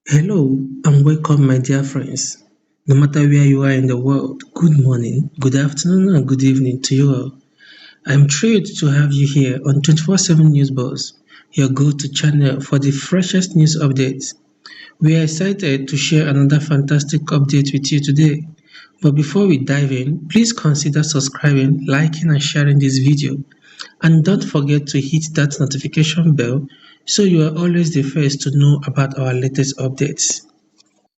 Hello and welcome, my dear friends. No matter where you are in the world, good morning, good afternoon, and good evening to you all. I'm thrilled to have you here on 24/7 News Buzz, your go-to channel for the freshest news updates. We are excited to share another fantastic update with you today. But before we dive in, please consider subscribing, liking, and sharing this video. And don't forget to hit that notification bell so you are always the first to know about our latest updates.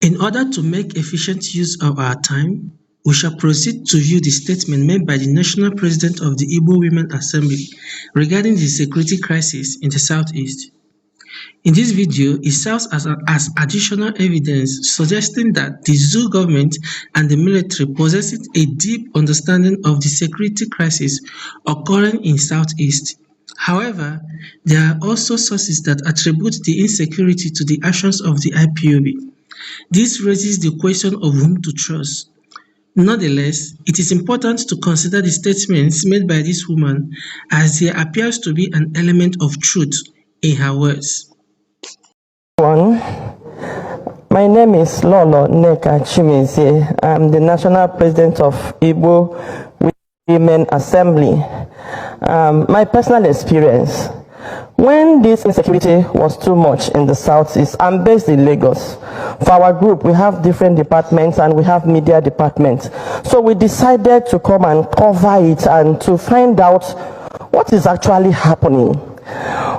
In order to make efficient use of our time, we shall proceed to view the statement made by the National President of the Igbo Women Assembly regarding the security crisis in the southeast. In this video, it serves as additional evidence suggesting that the Zoo government and the military possesses a deep understanding of the security crisis occurring in southeast. However, there are also sources that attribute the insecurity to the actions of the IPOB. This raises the question of whom to trust. Nonetheless, it is important to consider the statements made by this woman as there appears to be an element of truth in her words. One, my name is Lolo Neka Chimezie. I'm the National President of Igbo Women Assembly. My personal experience, when this insecurity was too much in the southeast, I'm based in Lagos. For our group, we have different departments and we have media departments. So we decided to come and cover it and to find out what is actually happening.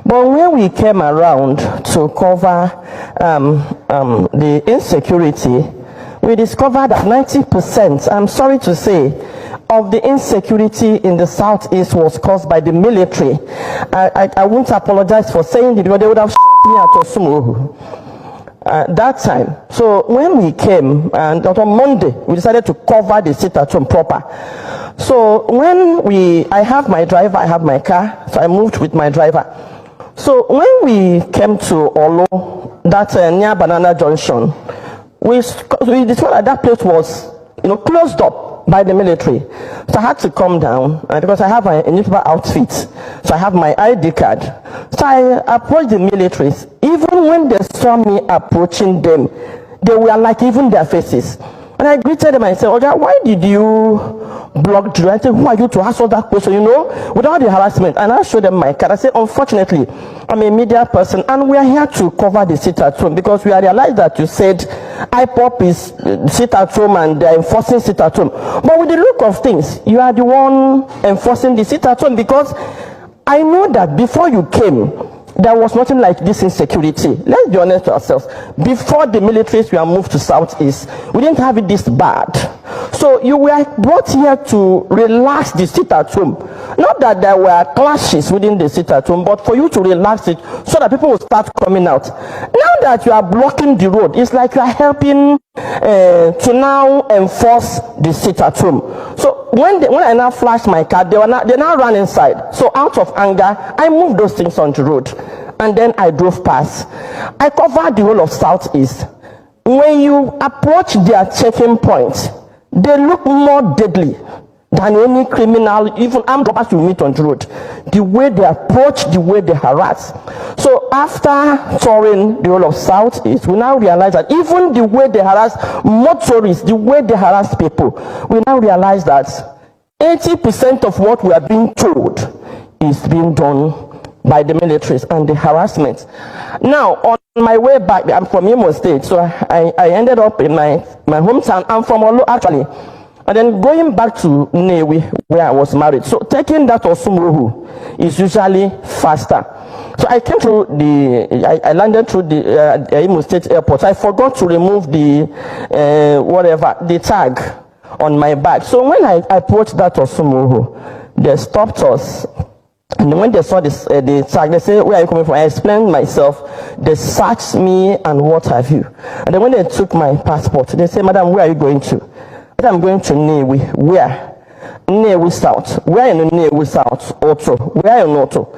But when we came around to cover the insecurity, we discovered that 90%, I'm sorry to say, of the insecurity in the southeast was caused by the military. I won't apologize for saying it, but they would have shot me at Osumuhu that time. So when we came, and on Monday, we decided to cover the sit-at-home proper. So when I have my driver, I have my car, so I moved with my driver. So when we came to Olo, that near Banana Junction, we discovered that place was, closed up by the military. So I had to come down because I have a newspaper outfit. So I have my ID card. So I approached the militaries. Even when they saw me approaching them, they were like even their faces. And I greeted them and I said, Oga, why did you block Drew? I said, who are you to ask all that question, without the harassment? And I showed them my card. I said, unfortunately, I'm a media person and we are here to cover the sit-at-home because we realized that you said IPOB is sit-at-home and they're enforcing sit-at-home. But with the look of things, you are the one enforcing the sit-at-home because I know that before you came, there was nothing like this insecurity. Let's be honest to ourselves. Before the militaries were moved to Southeast, we didn't have it this bad. So you were brought here to relax the sit-at-home. Not that there were clashes within the sit-at-home, but for you to relax it so that people will start coming out. Now that you are blocking the road, it's like you are helping to now enforce the sit-at-home. So when I now flashed my car, they now ran inside. So out of anger, I moved those things on the road. And then I drove past. I covered the whole of Southeast. When you approach their checking point, they look more deadly than any criminal, even armed robbers you meet on the road. The way they approach, the way they harass. So after touring the whole of Southeast, we now realize that even the way they harass motorists, the way they harass people, we now realize that 80% of what we are being told is being done by the militaries and the harassment. Now, on my way back, I'm from Imo State, so I ended up in my hometown. I'm from Olo, actually. And then going back to Nnewi, where I was married. So taking that Osumuhu is usually faster. So I came through I landed through the Imo State airport. I forgot to remove the tag on my bag. So when I approached that Osumuhu, they stopped us. And when they saw the tag, they said, where are you coming from? I explained myself. They searched me and what have you. And then when they took my passport, they said, Madam, where are you going to? I said, I'm going to Nnewi. Where? Nnewi South. Where in Nnewi South? Oto. Where in Oto?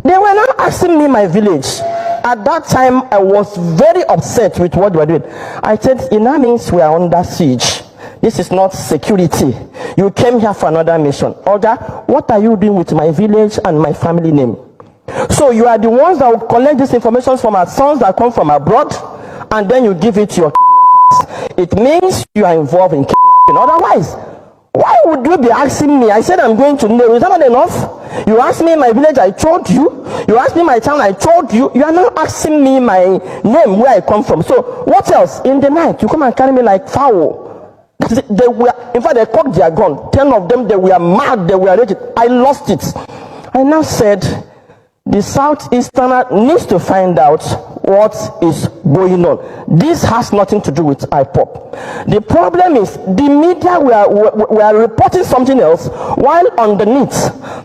They were now asking me my village. At that time, I was very upset with what they were doing. I said, it now means we are under siege. This is not security. You came here for another mission. Oga, what are you doing with my village and my family name? So you are the ones that will collect this information from our sons that come from abroad and then you give it to your kidnappers, it means you are involved in kidnapping. Otherwise, why would you be asking me? I said I'm going to know. Is that not enough? You asked me my village, I told you. You asked me my town, I told you. You are not asking me my name, where I come from. So what else? In the night, you come and carry me like fowl. They were, in fact, they cocked their gun. 10 of them, they were mad, they were raging. I lost it. I now said, the Southeasterner needs to find out what is going on. This has nothing to do with IPOB. The problem is the media were reporting something else, while underneath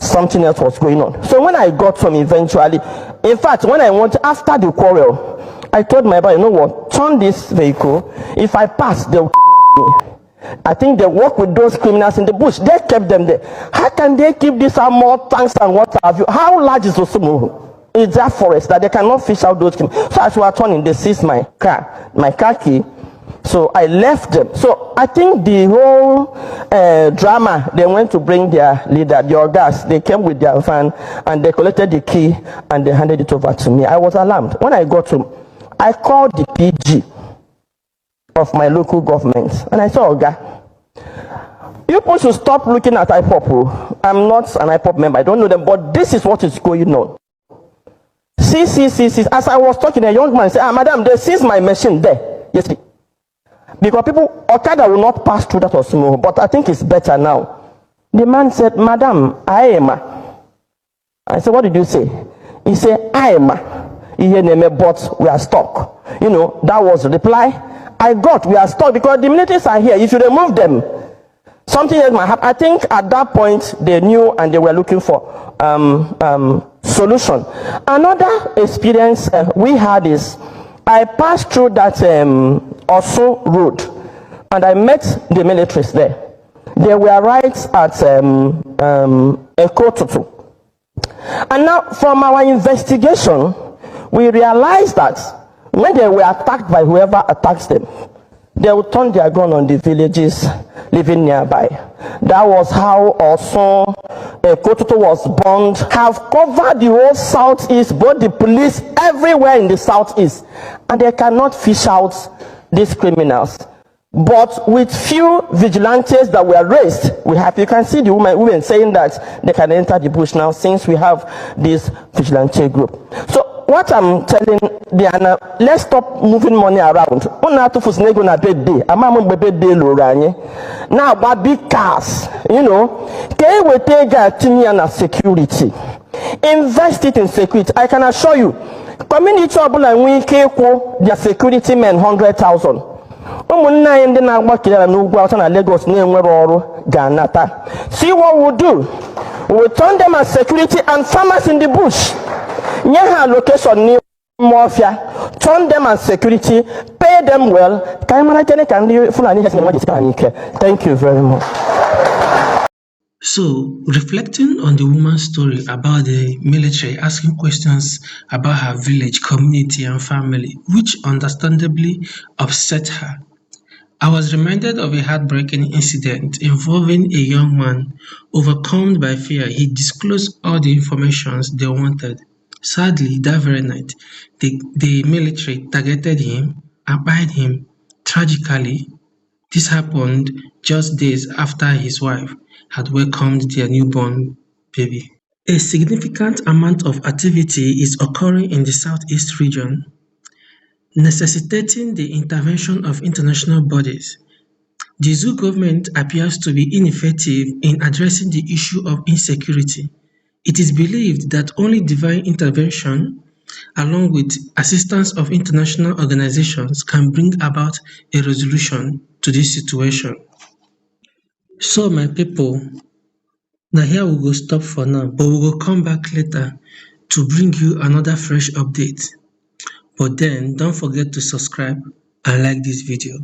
something else was going on. So when I got home eventually, in fact, when I went after the quarrel, I told my brother, you know what, turn this vehicle. If I pass, they'll kidnap me. I think they work with those criminals in the bush. They kept them there. How can they keep these armored tanks and what have you? How large is Osumu? Is that forest that they cannot fish out those criminals? So as we were turning, they seized my car key. So I left them. So I think the whole drama, they went to bring their leader, the Ogas. They came with their van and they collected the key and they handed it over to me. I was alarmed. When I got home, I called the PG of my local government and I said, Oga, people should stop looking at IPOB. I'm not an IPOB member, I don't know them, but this is what is going on. See. As I was talking, a young man said, madam, they seized my machine there. Yes, because people, Okada will not pass through that Osumu, but I think it's better now. The man said, madam, I am. I said, what did you say? He said, I am. But we are stuck. You know, that was the reply I got. We are stuck because the militaries are here. If you remove them, something else might happen. I think at that point they knew and they were looking for solution. Another experience we had is I passed through that Osun road and I met the militaries there. They were right at Ekotutu. And now from our investigation, we realized that when they were attacked by whoever attacks them, they would turn their gun on the villages living nearby. That was how also Ekotutu was burned. Have covered the whole southeast, both the police everywhere in the southeast, and they cannot fish out these criminals. But with few vigilantes that were raised, you can see the women saying that they can enter the bush now since we have this vigilante group. So what I'm telling Diana, let's stop moving money around. Now, but big cars, you know, can we take a security? Invest it in security. I can assure you, community trouble and we can their security men 100,000. See what we'll do. We'll turn them as security and farmers in the bush. Nyaha location ni mafia, turn them as security, pay them well. Thank you very much. So, reflecting on the woman's story about the military asking questions about her village, community, and family, which understandably upset her, I was reminded of a heartbreaking incident involving a young man. Overcome by fear, he disclosed all the information they wanted. Sadly, that very night, the military targeted him and buried him. Tragically, this happened just days after his wife had welcomed their newborn baby. A significant amount of activity is occurring in the southeast region, necessitating the intervention of international bodies. The Zoo government appears to be ineffective in addressing the issue of insecurity. It is believed that only divine intervention, along with assistance of international organizations, can bring about a resolution to this situation. So my people, now here we go stop for now, but we will come back later to bring you another fresh update. But then don't forget to subscribe and like this video.